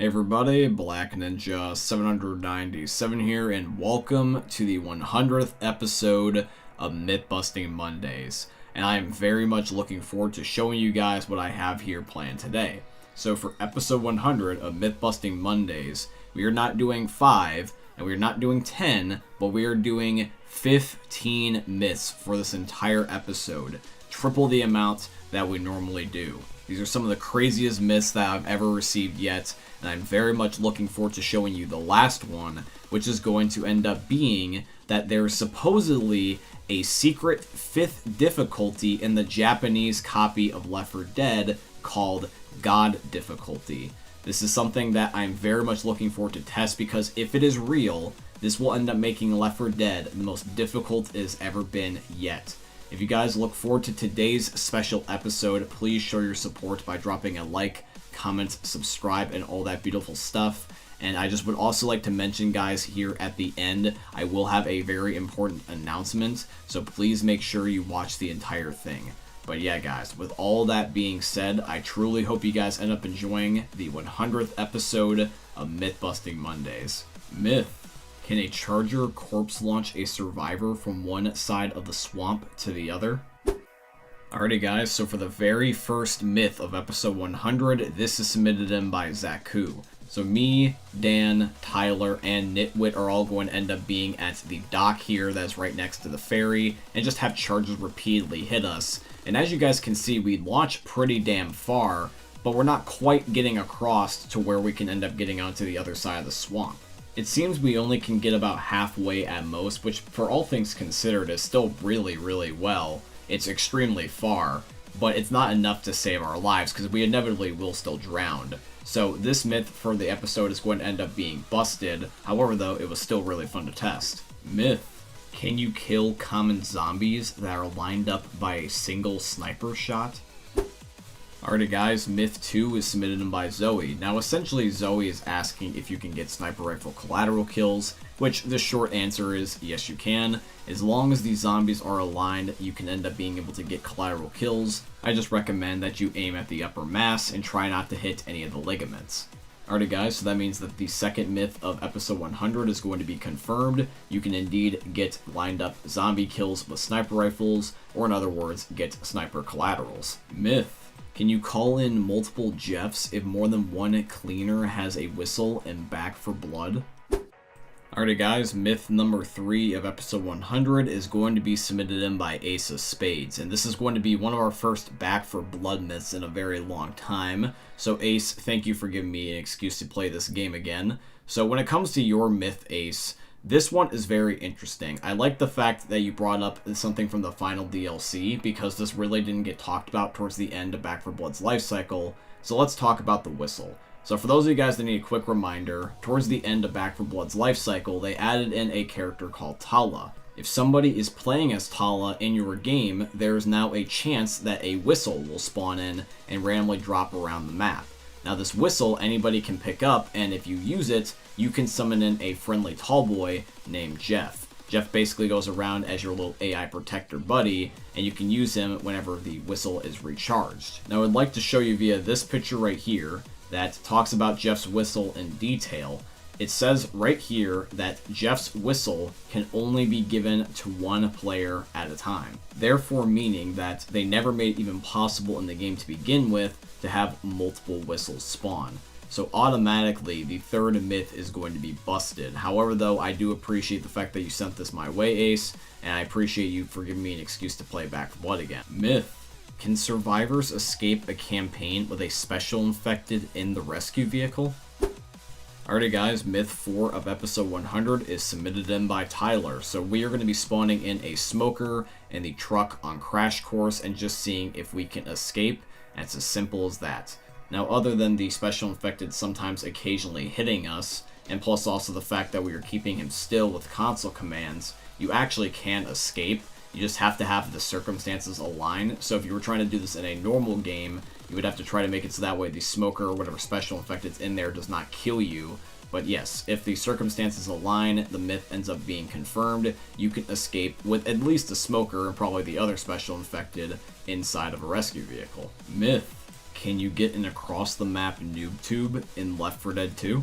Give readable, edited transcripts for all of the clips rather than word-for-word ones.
Hey everybody, Black Ninja 797 here, and welcome to the 100th episode of Myth-Busting Mondays. And I am very much looking forward to showing you guys what I have here planned today. So for episode 100 of Myth-Busting Mondays, we are not doing 5, and we are not doing 10, but we are doing 15 myths for this entire episode. Triple the amount that we normally do. These are some of the craziest myths that I've ever received yet, and I'm very much looking forward to showing you the last one, which is going to end up being that there's supposedly a secret 5th difficulty in the Japanese copy of Left 4 Dead called God difficulty. This is something that I'm very much looking forward to test, because if it is real, this will end up making Left 4 Dead the most difficult it has ever been yet. If you guys look forward to today's special episode, please show your support by dropping a like, comment, subscribe, and all that beautiful stuff. And I just would also like to mention, guys, here at the end, I will have a very important announcement, so please make sure you watch the entire thing. But yeah, guys, with all that being said, I truly hope you guys end up enjoying the 100th episode of Myth-Busting Mondays. Myth: can a charger corpse launch a survivor from one side of the swamp to the other? Alrighty guys, so for the very first myth of episode 100, this is submitted in by Zaku. So me, Dan, Tyler, and Nitwit are all going to end up being at the dock here that's right next to the ferry, and just have chargers repeatedly hit us. And as you guys can see, we launch pretty damn far, but we're not quite getting across to where we can end up getting onto the other side of the swamp. It seems we only can get about halfway at most, which for all things considered is still really well. It's extremely far, but it's not enough to save our lives because we inevitably will still drown. So this myth for the episode is going to end up being busted. However though, it was still really fun to test. Myth: can you kill common zombies that are lined up by a single sniper shot? Alrighty guys, myth 2 is submitted in by Zoe. Now essentially Zoe is asking if you can get sniper rifle collateral kills, which the short answer is yes you can. As long as these zombies are aligned, you can end up being able to get collateral kills. I just recommend that you aim at the upper mass and try not to hit any of the ligaments. Alrighty guys, so that means that the second myth of episode 100 is going to be confirmed. You can indeed get lined up zombie kills with sniper rifles, or in other words, get sniper collaterals. Myth: can you call in multiple Jeffs if more than one cleaner has a whistle and back for blood? Alrighty guys, myth number 3 of episode 100 is going to be submitted in by Ace of Spades, and this is going to be one of our first back for blood myths in a very long time. So Ace, thank you for giving me an excuse to play this game again. So when it comes to your myth, Ace, this one is very interesting. I like the fact that you brought up something from the final DLC, because this really didn't get talked about towards the end of Back 4 Blood's life cycle. So let's talk about the whistle. So for those of you guys that need a quick reminder, towards the end of Back 4 Blood's life cycle, they added in a character called Tala. If somebody is playing as Tala in your game, there is now a chance that a whistle will spawn in and randomly drop around the map. Now this whistle anybody can pick up, and if you use it, you can summon in a friendly tall boy named Jeff. Jeff basically goes around as your little AI protector buddy, and you can use him whenever the whistle is recharged. Now I'd like to show you via this picture right here that talks about Jeff's whistle in detail. It says right here that Jeff's whistle can only be given to one player at a time. Therefore meaning that they never made it even possible in the game to begin with to have multiple whistles spawn. So automatically the third myth is going to be busted. However though, I do appreciate the fact that you sent this my way, Ace, and I appreciate you for giving me an excuse to play Back 4 Blood again. Myth: can survivors escape a campaign with a special infected in the rescue vehicle? Alrighty guys, myth 4 of episode 100 is submitted in by Tyler. So we are going to be spawning in a smoker in the truck on Crash Course and just seeing if we can escape. And it's as simple as that. Now other than the special infected sometimes occasionally hitting us, and plus also the fact that we are keeping him still with console commands, you actually can escape. You just have to have the circumstances align. So if you were trying to do this in a normal game, you would have to try to make it so that way the smoker or whatever special infected's in there does not kill you. But yes, if the circumstances align, the myth ends up being confirmed. You can escape with at least a smoker and probably the other special infected inside of a rescue vehicle. Myth: can you get an across the map noob tube in Left 4 Dead 2?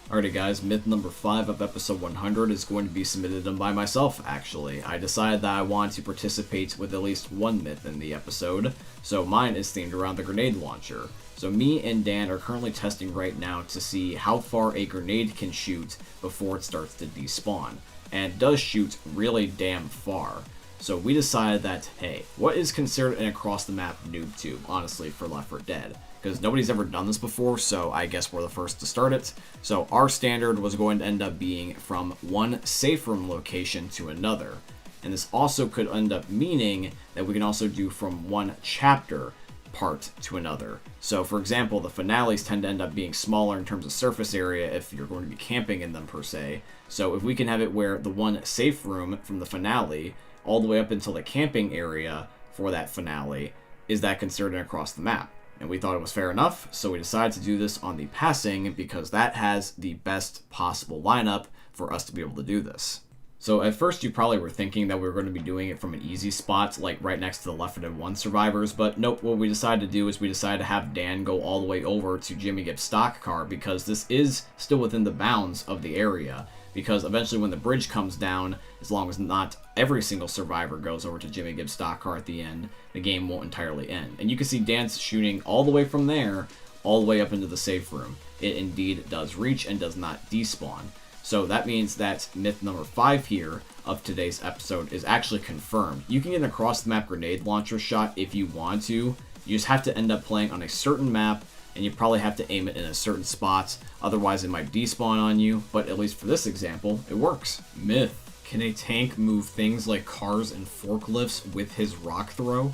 Alrighty guys, myth number 5 of episode 100 is going to be submitted by myself, actually. I decided that I want to participate with at least one myth in the episode, so mine is themed around the grenade launcher. So me and Dan are currently testing right now to see how far a grenade can shoot before it starts to despawn, and it does shoot really damn far. So we decided that, hey, what is considered an across-the-map noob tube, honestly, for Left 4 Dead? Because nobody's ever done this before, so I guess we're the first to start it. So our standard was going to end up being from one safe room location to another. And this also could end up meaning that we can also do from one chapter part to another. So for example, the finales tend to end up being smaller in terms of surface area if you're going to be camping in them per se. So if we can have it where the one safe room from the finale all the way up until the camping area for that finale, is that considered an across the map? And we thought it was fair enough, so we decided to do this on the passing because that has the best possible lineup for us to be able to do this. So at first you probably were thinking that we were going to be doing it from an easy spot, like right next to the Left 4 Dead 1 survivors, but nope, what we decided to do is we decided to have Dan go all the way over to Jimmy Gibbs' stock car because this is still within the bounds of the area. Because eventually when the bridge comes down, as long as not every single survivor goes over to Jimmy Gibbs' stock car at the end, the game won't entirely end. And you can see Dan's shooting all the way from there, all the way up into the safe room. It indeed does reach and does not despawn. So that means that myth number 5 here of today's episode is actually confirmed. You can get an across-the-map grenade launcher shot if you want to. You just have to end up playing on a certain map, and you probably have to aim it in a certain spot, otherwise it might despawn on you, but at least for this example, it works. Myth: can a tank move things like cars and forklifts with his rock throw?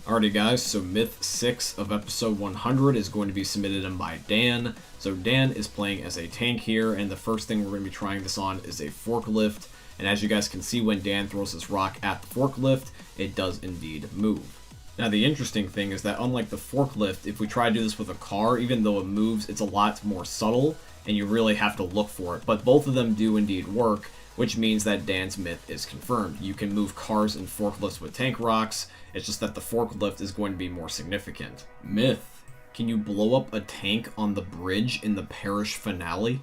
Alrighty guys, so myth 6 of episode 100 is going to be submitted in by Dan. So Dan is playing as a tank here, and the first thing we're going to be trying this on is a forklift, and as you guys can see when Dan throws his rock at the forklift, it does indeed move. Now the interesting thing is that unlike the forklift, if we try to do this with a car, even though it moves, it's a lot more subtle, and you really have to look for it. But both of them do indeed work, which means that Dan's myth is confirmed. You can move cars and forklifts with tank rocks, it's just that the forklift is going to be more significant. Myth: can you blow up a tank on the bridge in the parish finale?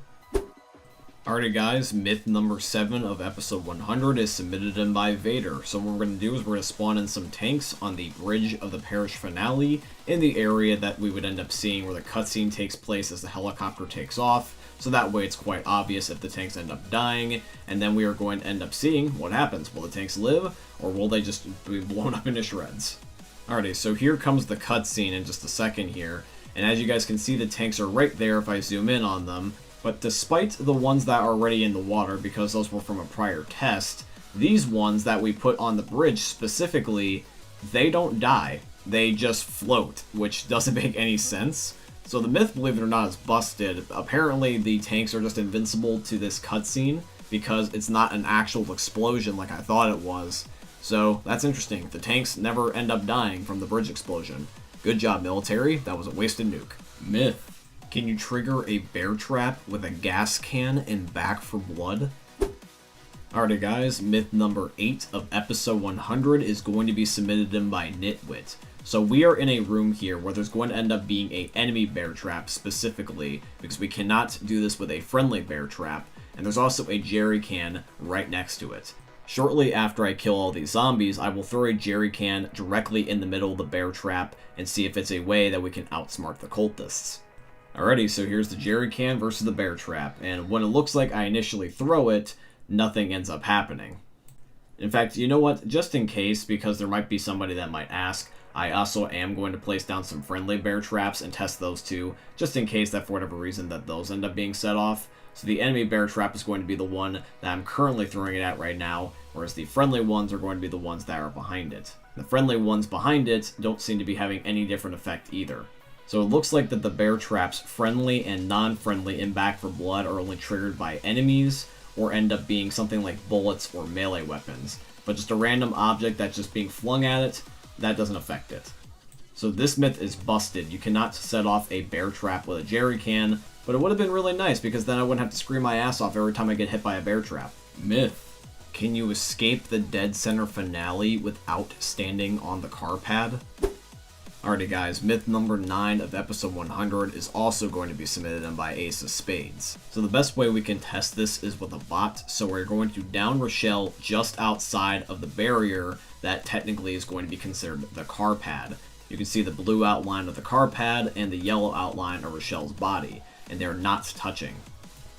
Alrighty guys, myth number 7 of episode 100 is submitted in by Vader. So what we're going to do is we're going to spawn in some tanks on the bridge of the parish finale in the area that we would end up seeing where the cutscene takes place as the helicopter takes off. So that way it's quite obvious if the tanks end up dying, and then we are going to end up seeing what happens. Will the tanks live, or will they just be blown up into shreds? Alrighty, so here comes the cutscene in just a second here, and as you guys can see the tanks are right there if I zoom in on them. But despite the ones that are already in the water, because those were from a prior test, these ones that we put on the bridge specifically, they don't die. They just float, which doesn't make any sense. So the myth, believe it or not, is busted. Apparently the tanks are just invincible to this cutscene because it's not an actual explosion like I thought it was. So that's interesting. The tanks never end up dying from the bridge explosion. Good job, military. That was a wasted nuke. Myth: can you trigger a bear trap with a gas can in Back 4 Blood? Alrighty guys, myth number 8 of episode 100 is going to be submitted in by Nitwit. So we are in a room here where there's going to end up being an enemy bear trap specifically, because we cannot do this with a friendly bear trap, and there's also a jerry can right next to it. Shortly after I kill all these zombies, I will throw a jerry can directly in the middle of the bear trap and see if it's a way that we can outsmart the cultists. Alrighty, so here's the jerry can versus the bear trap, and when it looks like I initially throw it, nothing ends up happening. In fact, you know what, just in case, because there might be somebody that might ask, I also am going to place down some friendly bear traps and test those too, just in case that for whatever reason that those end up being set off. So the enemy bear trap is going to be the one that I'm currently throwing it at right now, whereas the friendly ones are going to be the ones that are behind it. The friendly ones behind it don't seem to be having any different effect either. So it looks like that the bear traps, friendly and non-friendly in Back 4 Blood, are only triggered by enemies, or end up being something like bullets or melee weapons. But just a random object that's just being flung at it, that doesn't affect it. So this myth is busted. You cannot set off a bear trap with a jerry can, but it would have been really nice because then I wouldn't have to scream my ass off every time I get hit by a bear trap. Myth: can you escape the dead center finale without standing on the car pad? Alrighty guys, myth number 9 of episode 100 is also going to be submitted in by Ace of Spades. So the best way we can test this is with a bot, so we're going to down Rochelle just outside of the barrier that technically is going to be considered the car pad. You can see the blue outline of the car pad and the yellow outline of Rochelle's body, and they're not touching.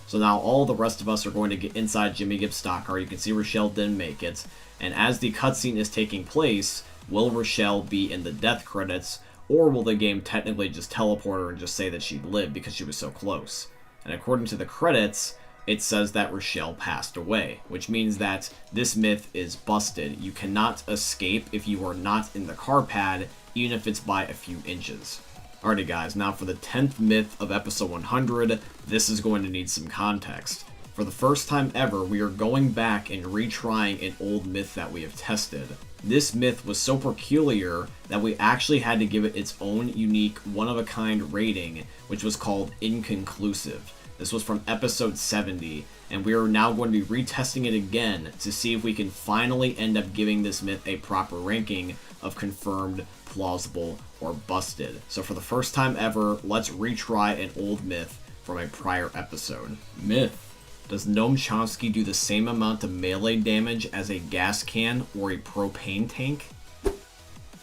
So now all the rest of us are going to get inside Jimmy Gibbs' stock car. You can see Rochelle didn't make it, and as the cutscene is taking place, will Rochelle be in the death credits, or will the game technically just teleport her and just say that she lived because she was so close? And according to the credits, it says that Rochelle passed away, which means that this myth is busted. You cannot escape if you are not in the car pad, even if it's by a few inches. Alrighty guys, now for the 10th myth of episode 100, this is going to need some context. For the first time ever, we are going back and retrying an old myth that we have tested. This myth was so peculiar that we actually had to give it its own unique, one-of-a-kind rating, which was called inconclusive. This was from episode 70, and we are now going to be retesting it again to see if we can finally end up giving this myth a proper ranking of confirmed, plausible, or busted. So for the first time ever, let's retry an old myth from a prior episode. Myth: does Noam Chomsky do the same amount of melee damage as a gas can or a propane tank?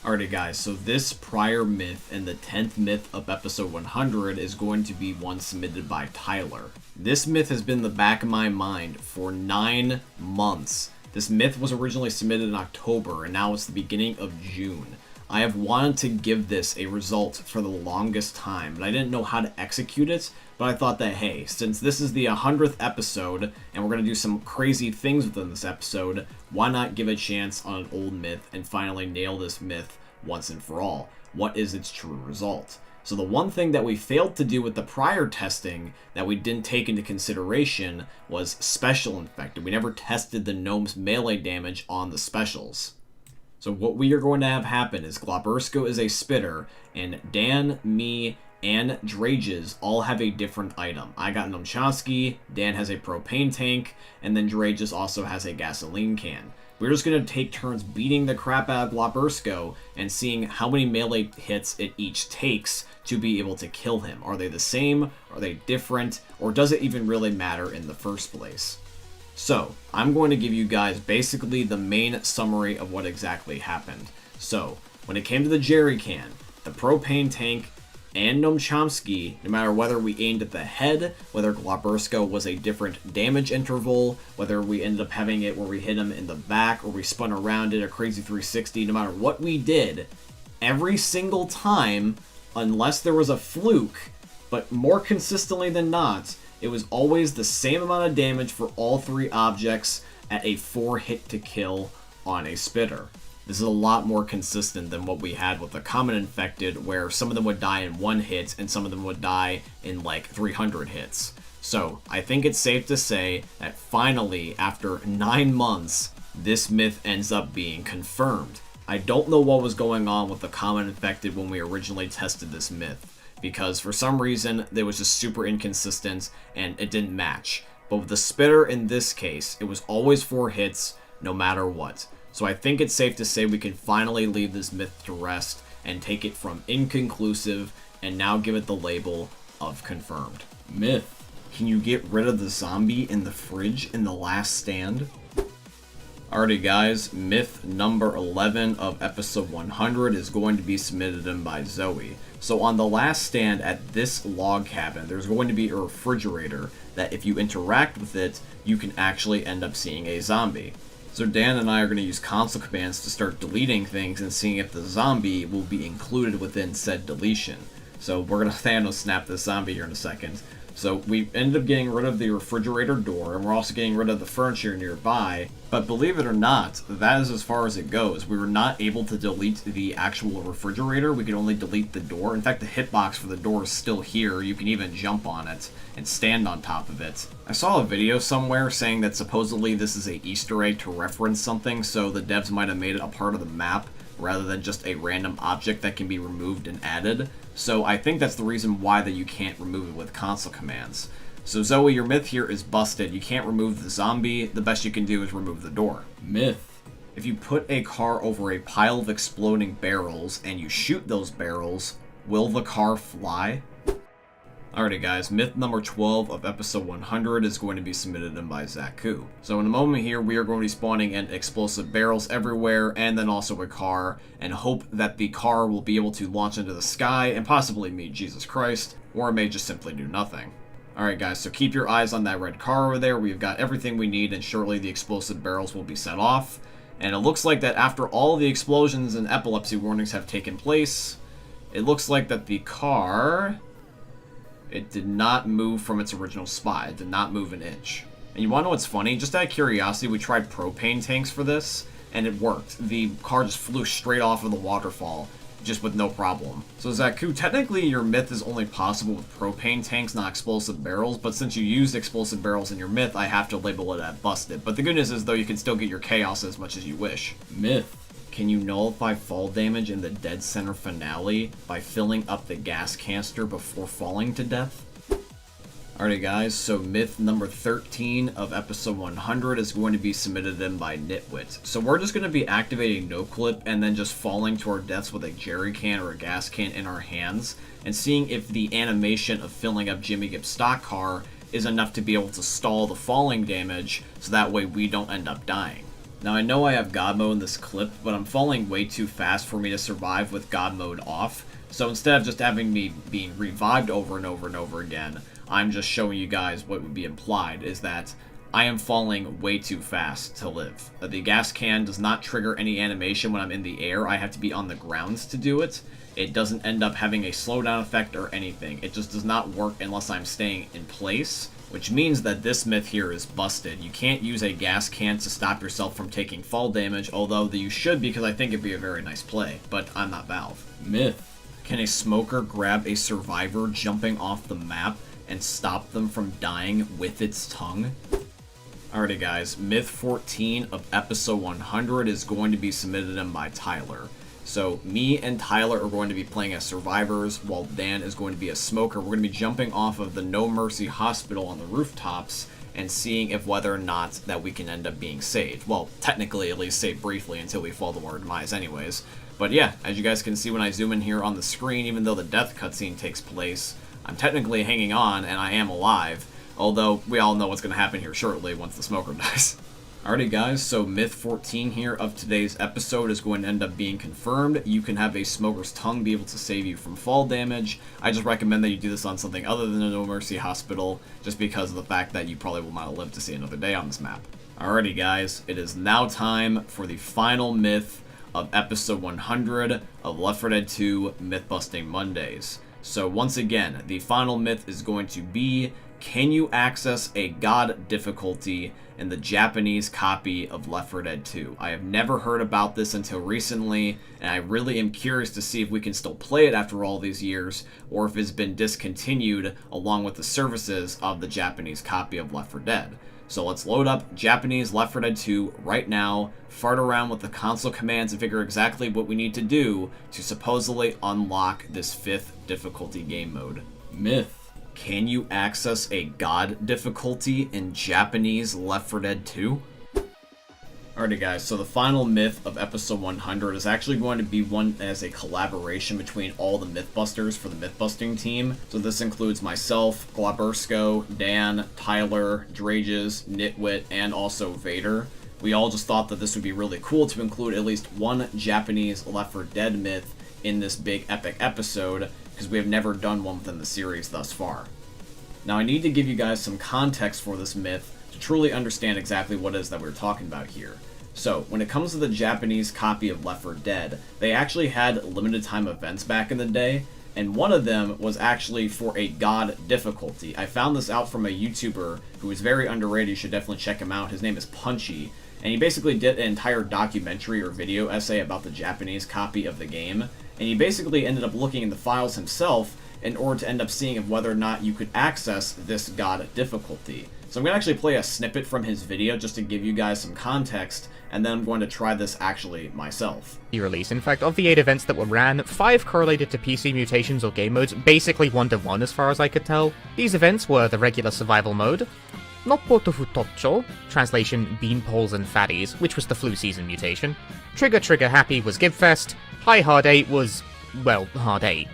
Alrighty guys, so this prior myth and the 10th myth of episode 100 is going to be one submitted by Tyler. This myth has been in the back of my mind for 9 months. This myth was originally submitted in October, and now it's the beginning of June. I have wanted to give this a result for the longest time, but I didn't know how to execute it, but I thought that, hey, since this is the 100th episode, and we're going to do some crazy things within this episode, why not give a chance on an old myth and finally nail this myth once and for all? What is its true result? So the one thing that we failed to do with the prior testing that we didn't take into consideration was special infected. We never tested the gnome's melee damage on the specials. So what we are going to have happen is Globbersko is a spitter, and Dan, me, and Drages all have a different item. I got Noam Chomsky, Dan has a propane tank, and then Drages also has a gasoline can. We're just going to take turns beating the crap out of Globbersko and seeing how many melee hits it each takes to be able to kill him. Are they the same? Are they different? Or does it even really matter in the first place? So, I'm going to give you guys basically the main summary of what exactly happened. So, when it came to the jerry can, the propane tank, and Noam Chomsky, no matter whether we aimed at the head, whether Globbersko was a different damage interval, whether we ended up having it where we hit him in the back or we spun around it a crazy 360, no matter what we did, every single time, unless there was a fluke, but more consistently than not, it was always the same amount of damage for all 3 objects at a 4 hit to kill on a spitter. This is a lot more consistent than what we had with the common infected, where some of them would die in 1 hit and some of them would die in like 300 hits. So I think it's safe to say that finally, after 9 months, this myth ends up being confirmed. I don't know what was going on with the common infected when we originally tested this myth, because for some reason it was just super inconsistent and it didn't match. But with the spitter in this case, it was always 4 hits no matter what. So I think it's safe to say we can finally leave this myth to rest and take it from inconclusive and now give it the label of confirmed. Myth: can you get rid of the zombie in the fridge in the last stand? Alrighty guys, myth number 11 of episode 100 is going to be submitted in by Zoe. So on the last stand at this log cabin, there's going to be a refrigerator that if you interact with it, you can actually end up seeing a zombie. So Dan and I are going to use console commands to start deleting things and seeing if the zombie will be included within said deletion. So we're going to Thanos snap this zombie here in a second. So we ended up getting rid of the refrigerator door, and we're also getting rid of the furniture nearby. But believe it or not, that is as far as it goes. We were not able to delete the actual refrigerator. We could only delete the door. In fact, the hitbox for the door is still here. You can even jump on it and stand on top of it. I saw a video somewhere saying that supposedly this is a Easter egg to reference something, so the devs might have made it a part of the map rather than just a random object that can be removed and added. So I think that's the reason why that you can't remove it with console commands. So Zoe, your myth here is busted. You can't remove the zombie. The best you can do is remove the door. Myth: If you put a car over a pile of exploding barrels and you shoot those barrels, will the car fly? Alrighty guys, myth number 12 of episode 100 is going to be submitted in by Zaku. So in a moment here, we are going to be spawning in explosive barrels everywhere, and then also a car, and hope that the car will be able to launch into the sky and possibly meet Jesus Christ, or it may just simply do nothing. Alright guys, so keep your eyes on that red car over there. We've got everything we need, and shortly the explosive barrels will be set off. And it looks like that after all the explosions and epilepsy warnings have taken place, it looks like that the car... it did not move from its original spot. It did not move an inch. And you want to know what's funny? Just out of curiosity, we tried propane tanks for this, and it worked. The car just flew straight off of the waterfall, just with no problem. So Zaku, technically your myth is only possible with propane tanks, not explosive barrels, but since you used explosive barrels in your myth, I have to label it as busted. But the good news is, though, you can still get your chaos as much as you wish. Myth. Can you nullify fall damage in the Dead Center finale by filling up the gas canister before falling to death? Alrighty guys, so myth number 13 of episode 100 is going to be submitted in by Nitwit. So we're just going to be activating no clip and then just falling to our deaths with a jerry can or a gas can in our hands and seeing if the animation of filling up Jimmy Gibbs' stock car is enough to be able to stall the falling damage so that way we don't end up dying. Now I know I have God mode in this clip, but I'm falling way too fast for me to survive with God mode off. So instead of just having me being revived over and over and over again, I'm just showing you guys what would be implied is that I am falling way too fast to live. The gas can does not trigger any animation when I'm in the air. I have to be on the ground to do it. It doesn't end up having a slowdown effect or anything. It just does not work unless I'm staying in place, which means that this myth here is busted. You can't use a gas can to stop yourself from taking fall damage, although you should because I think it'd be a very nice play, but I'm not Valve. Myth. Can a smoker grab a survivor jumping off the map and stop them from dying with its tongue? Alrighty guys, myth 14 of episode 100 is going to be submitted in by Tyler. So me and Tyler are going to be playing as survivors while Dan is going to be a smoker. We're going to be jumping off of the No Mercy Hospital on the rooftops and seeing if whether or not that we can end up being saved. Well, technically at least saved briefly until we fall to our demise anyways. But yeah, as you guys can see when I zoom in here on the screen, even though the death cutscene takes place, I'm technically hanging on and I am alive. Although we all know what's going to happen here shortly once the smoker dies. Alrighty guys, so myth 14 here of today's episode is going to end up being confirmed. You can have a smoker's tongue be able to save you from fall damage. I just recommend that you do this on something other than a No Mercy Hospital, just because of the fact that you probably will not live to see another day on this map. Alrighty guys, it is now time for the final myth of episode 100 of Left 4 Dead 2 Myth Busting Mondays. So once again, the final myth is going to be, can you access a God difficulty in the Japanese copy of Left 4 Dead 2? I have never heard about this until recently, and I really am curious to see if we can still play it after all these years, or if it's been discontinued along with the services of the Japanese copy of Left 4 Dead. So let's load up Japanese Left 4 Dead 2 right now, fart around with the console commands and figure exactly what we need to do to supposedly unlock this 5th difficulty game mode. Myth. Can you access a God difficulty in Japanese Left 4 Dead 2? Alrighty guys, so the final myth of episode 100 is actually going to be one as a collaboration between all the Mythbusters for the Mythbusting team. So this includes myself, Glabursko, Dan, Tyler, Drages, Nitwit, and also Vader. We all just thought that this would be really cool to include at least one Japanese Left 4 Dead myth in this big epic episode, because we have never done one within the series thus far. Now I need to give you guys some context for this myth to truly understand exactly what it is that we're talking about here. So, when it comes to the Japanese copy of Left 4 Dead, they actually had limited time events back in the day, and one of them was actually for a God difficulty. I found this out from a YouTuber who is very underrated. You should definitely check him out. His name is Punchy, and he basically did an entire documentary or video essay about the Japanese copy of the game, and he basically ended up looking in the files himself in order to end up seeing if whether or not you could access this God difficulty. So I'm going to actually play a snippet from his video just to give you guys some context, and then I'm going to try this actually myself. Release. In fact, of the 8 events that were ran, 5 correlated to PC mutations or game modes, basically 1-to-1 as far as I could tell. These events were the regular survival mode, Noppoto Futoccio, translation Beanpoles and Fatties, which was the flu season mutation. Trigger Happy was Gibfest. High Hard 8 was, well, Hard 8.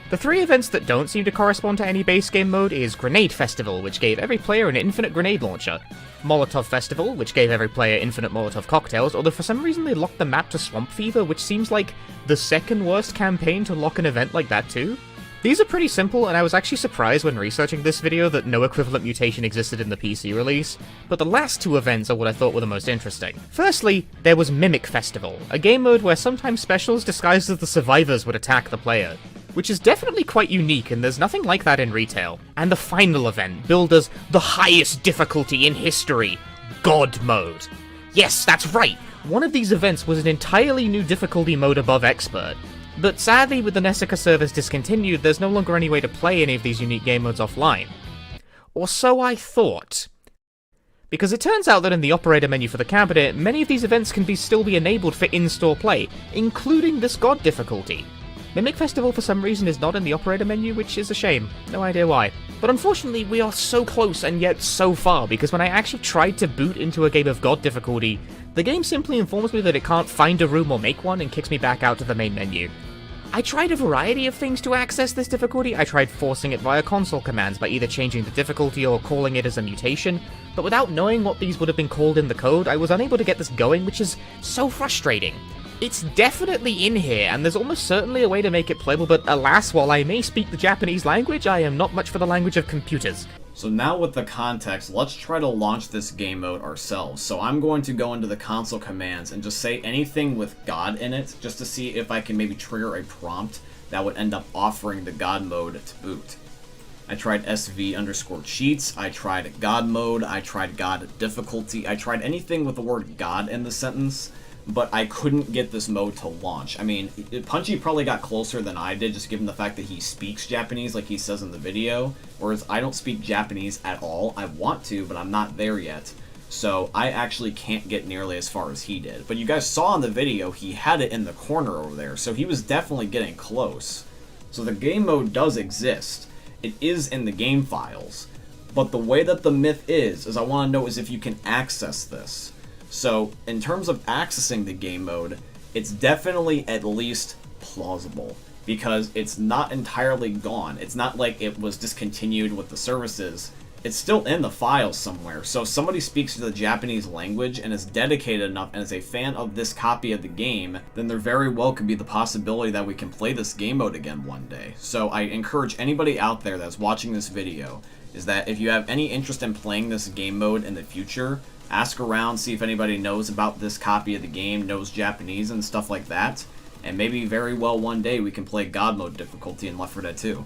The three events that don't seem to correspond to any base game mode is Grenade Festival, which gave every player an infinite grenade launcher, Molotov Festival, which gave every player infinite Molotov cocktails, although for some reason they locked the map to Swamp Fever, which seems like the second worst campaign to lock an event like that too. These are pretty simple, and I was actually surprised when researching this video that no equivalent mutation existed in the PC release, but the last two events are what I thought were the most interesting. Firstly, there was Mimic Festival, a game mode where sometimes specials disguised as the survivors would attack the player, which is definitely quite unique, and there's nothing like that in retail. And the final event, billed as the highest difficulty in history, God Mode. Yes, that's right! One of these events was an entirely new difficulty mode above Expert. But sadly, with the Nessica servers discontinued, there's no longer any way to play any of these unique game modes offline. Or so I thought. Because it turns out that in the operator menu for the cabinet, many of these events can still be enabled for in-store play, including this God difficulty. Mimic Festival for some reason is not in the operator menu, which is a shame. No idea why. But unfortunately, we are so close and yet so far, because when I actually tried to boot into a game of God difficulty, the game simply informs me that it can't find a room or make one and kicks me back out to the main menu. I tried a variety of things to access this difficulty. I tried forcing it via console commands by either changing the difficulty or calling it as a mutation, but without knowing what these would have been called in the code, I was unable to get this going, which is so frustrating. It's definitely in here, and there's almost certainly a way to make it playable, but alas, while I may speak the Japanese language, I am not much for the language of computers. So now with the context, let's try to launch this game mode ourselves. So I'm going to go into the console commands and just say anything with God in it, just to see if I can maybe trigger a prompt that would end up offering the God mode to boot. I tried SV_cheats, I tried God mode, I tried God difficulty, I tried anything with the word God in the sentence, but I couldn't get this mode to launch. I mean, Punchy probably got closer than I did, just given the fact that he speaks Japanese like he says in the video, whereas I don't speak Japanese at all. I want to, but I'm not there yet. So I actually can't get nearly as far as he did. But you guys saw in the video, he had it in the corner over there, so he was definitely getting close. So the game mode does exist. It is in the game files. But the way that the myth is I want to know is if you can access this. So, in terms of accessing the game mode, it's definitely at least plausible, because it's not entirely gone. It's not like it was discontinued with the services. It's still in the files somewhere, so if somebody speaks the Japanese language and is dedicated enough and is a fan of this copy of the game, then there very well could be the possibility that we can play this game mode again one day. So I encourage anybody out there that's watching this video, is that if you have any interest in playing this game mode in the future, ask around, see if anybody knows about this copy of the game, knows Japanese and stuff like that, and maybe very well one day we can play God mode difficulty in Left 4 Dead 2.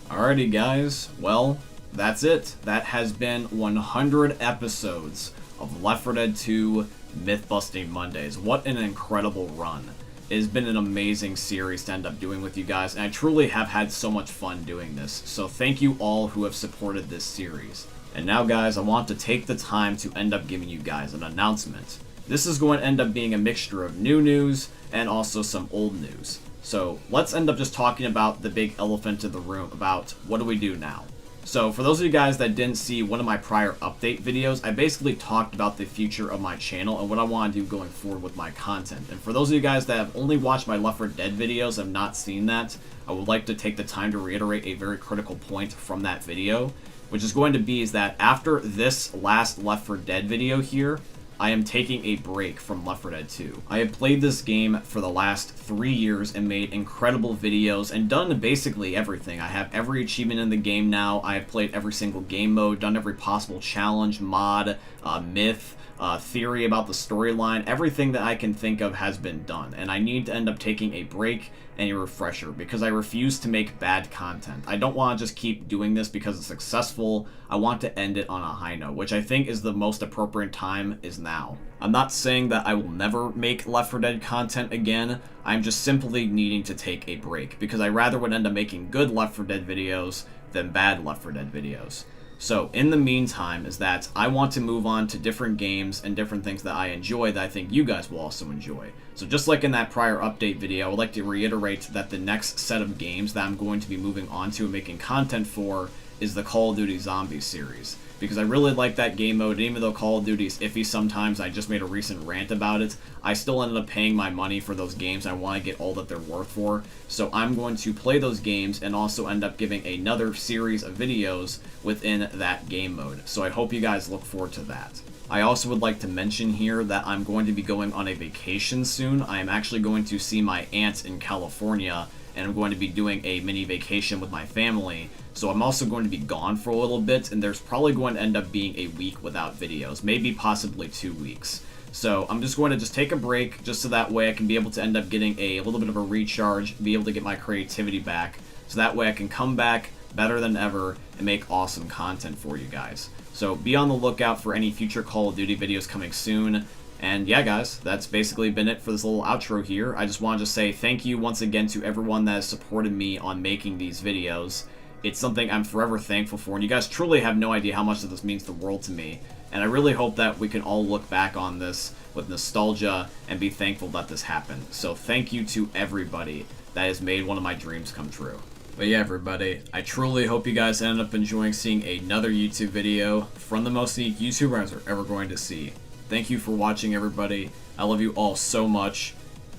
Alrighty guys, well, that's it. That has been 100 episodes of Left 4 Dead 2 Myth-Busting Mondays. What an incredible run. It has been an amazing series to end up doing with you guys, and I truly have had so much fun doing this, so thank you all who have supported this series. And now guys, I want to take the time to end up giving you guys an announcement. This is going to end up being a mixture of new news and also some old news. So let's end up just talking about the big elephant in the room, about what do we do now. So for those of you guys that didn't see one of my prior update videos, I basically talked about the future of my channel and what I want to do going forward with my content. And for those of you guys that have only watched my Left 4 Dead videos and have not seen that, I would like to take the time to reiterate a very critical point from that video, which is going to be is that after this last Left 4 Dead video here, I am taking a break from Left 4 Dead 2. I have played this game for the last 3 years and made incredible videos and done basically everything. I have every achievement in the game now. I have played every single game mode, done every possible challenge, mod, myth, theory about the storyline. Everything that I can think of has been done, and I need to end up taking a break and a refresher because I refuse to make bad content. I don't want to just keep doing this because it's successful. I want to end it on a high note, which I think is the most appropriate time is now. I'm not saying that I will never make Left 4 Dead content again. I'm just simply needing to take a break because I rather would end up making good Left 4 Dead videos than bad Left 4 Dead videos. So in the meantime is that I want to move on to different games and different things that I enjoy that I think you guys will also enjoy. So just like in that prior update video, I would like to reiterate that the next set of games that I'm going to be moving on to and making content for is the Call of Duty Zombies series, because I really like that game mode. And even though Call of Duty is iffy sometimes, I just made a recent rant about it, I still ended up paying my money for those games. I want to get all that they're worth for, so I'm going to play those games and also end up giving another series of videos within that game mode. So I hope you guys look forward to that. I also would like to mention here that I'm going to be going on a vacation soon. I am actually going to see my aunt in California, and I'm going to be doing a mini vacation with my family. So I'm also going to be gone for a little bit, and there's probably going to end up being a week without videos, maybe possibly 2 weeks. So I'm just going to take a break, just so that way I can be able to end up getting a little bit of a recharge, be able to get my creativity back, so that way I can come back better than ever and make awesome content for you guys. So be on the lookout for any future Call of Duty videos coming soon. And yeah, guys, that's basically been it for this little outro here. I just wanted to say thank you once again to everyone that has supported me on making these videos. It's something I'm forever thankful for, and you guys truly have no idea how much this means the world to me. And I really hope that we can all look back on this with nostalgia and be thankful that this happened. So thank you to everybody that has made one of my dreams come true. But yeah, everybody, I truly hope you guys ended up enjoying seeing another YouTube video from the most unique YouTubers are ever going to see. Thank you for watching, everybody. I love you all so much,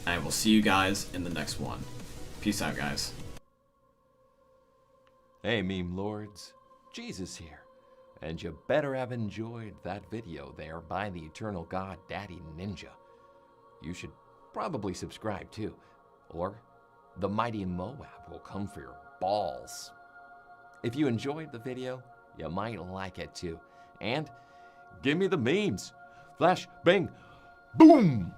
and I will see you guys in the next one. Peace out, guys. Hey, meme lords, Jesus here, and you better have enjoyed that video there by the Eternal God Daddy Ninja. You should probably subscribe too, or the mighty Moab will come for your balls. If you enjoyed the video, you might like it too, and give me the memes. Flash, bang, boom!